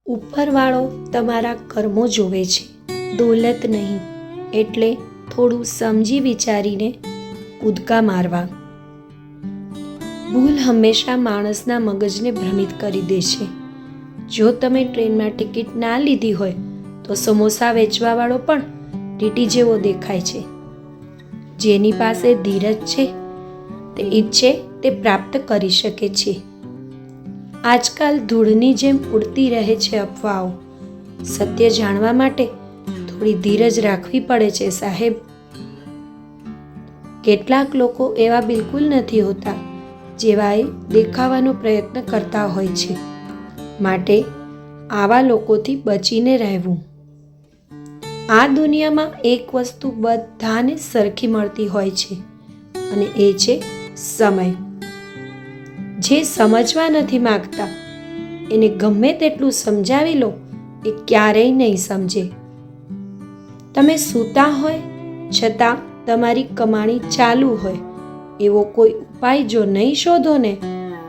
ઉપરવાળો તમારા કર્મો જોવે છે, દોલત નહીં. એટલે થોડું સમજી વિચારીને કૂદકા મારવા. ભૂલ હંમેશા માણસના મગજને ભ્રમિત કરી દે છે. જો તમે ટ્રેનમાં ટિકિટ ના લીધી હોય તો સમોસા વેચવાવાળો પણ ટીટી જેવો દેખાય છે. જેની પાસે ધીરજ છે તે ઈચ્છે તે પ્રાપ્ત કરી શકે છે. આજકાલ ધૂળની જેમ ઉડતી રહે છે અફવાઓ. સત્ય જાણવા માટે થોડી ધીરજ રાખવી પડે છે સાહેબ. કેટલાક લોકો એવા બિલકુલ નથી હોતા જેવા એ દેખાવાનો પ્રયત્ન કરતા હોય છે. માટે આવા લોકોથી બચીને રહેવું. આ દુનિયામાં એક વસ્તુ બધાને સરખી મળતી હોય છે અને એ છે સમય. જે સમજવા નથી માંગતા એને ગમે તેટલું સમજાવી લો એ ક્યારેય નહીં સમજે. તમે સૂતા હોય છતાં તમારી કમાણી ચાલુ હોય એવો કોઈ ઉપાય જો નહીં શોધો ને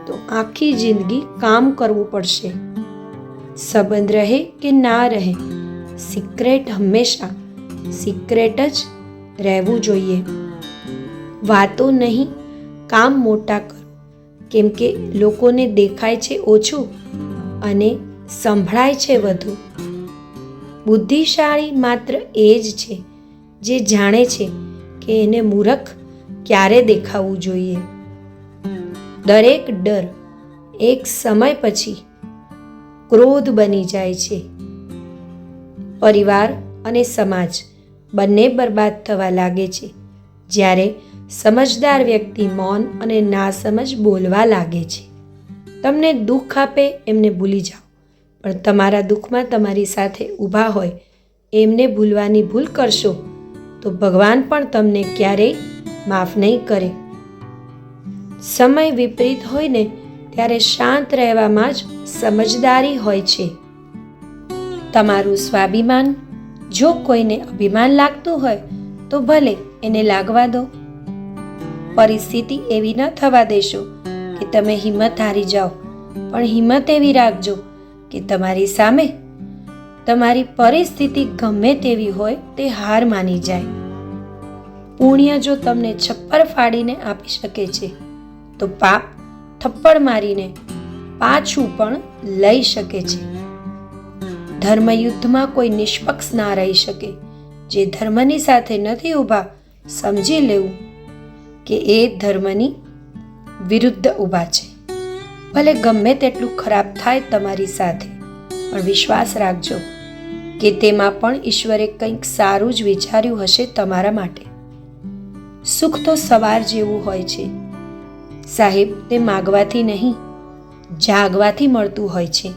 તો આખી જિંદગી કામ કરવું પડશે. સંબંધ રહે કે ના રહે, સિક્રેટ હંમેશા સિક્રેટ જ રહેવું જોઈએ. વાતો નહીં, કામ મોટા કરો. કેમ કે લોકોને દેખાય છે ઓછું અને સંભળાય છે વધુ. બુદ્ધિશાળી માત્ર એ જ છે જે જાણે છે કે એને મૂર્ખ ક્યારે દેખાવું જોઈએ. દરેક ડર એક સમય પછી ક્રોધ બની જાય છે. પરિવાર અને સમાજ બંને બરબાદ થવા લાગે છે જ્યારે સમજદાર વ્યક્તિ મૌન અને નાસમજ બોલવા લાગે છે. તમને દુઃખ આપે એમને ભૂલી જાઓ, પણ તમારા દુઃખમાં તમારી સાથે ઊભા હોય એમને ભૂલવાની ભૂલ કરશો તો ભગવાન પણ તમને ક્યારેય માફ નહીં કરે. સમય વિપરીત હોય ને ત્યારે શાંત રહેવામાં જ સમજદારી હોય છે. તમારું સ્વાભિમાન જો કોઈને અભિમાન લાગતું હોય તો ભલે એને લાગવા દો. પરિસ્થિતિ એવી ન થવા દેશો કે તમે હિંમત હારી જાઓ, પણ હિંમત એવી રાખજો કે તમારી સામે તમારી પરિસ્થિતિ ગમે તેવી હોય તે હાર માની જાય. પુણ્ય જો તમને છપ્પર ફાડીને આપી શકે છે તો પાપ થપ્પડ મારીને પાછું પણ લઈ શકે છે. ધર્મયુદ્ધમાં કોઈ નિષ્પક્ષ ના રહી શકે. જે ધર્મની સાથે નથી ઊભા સમજી લેવું કે એ ધર્મની વિરુદ્ધ ઊભા છે. ભલે ગમે તેટલું ખરાબ થાય તમારી સાથે, પણ વિશ્વાસ રાખજો કે તેમાં પણ ઈશ્વરે કંઈક સારું જ વિચાર્યું હશે તમારા માટે. સુખ તો સવાર જેવું હોય છે સાહેબ. તે માગવાથી નહીં, જાગવાથી મળતું હોય છે.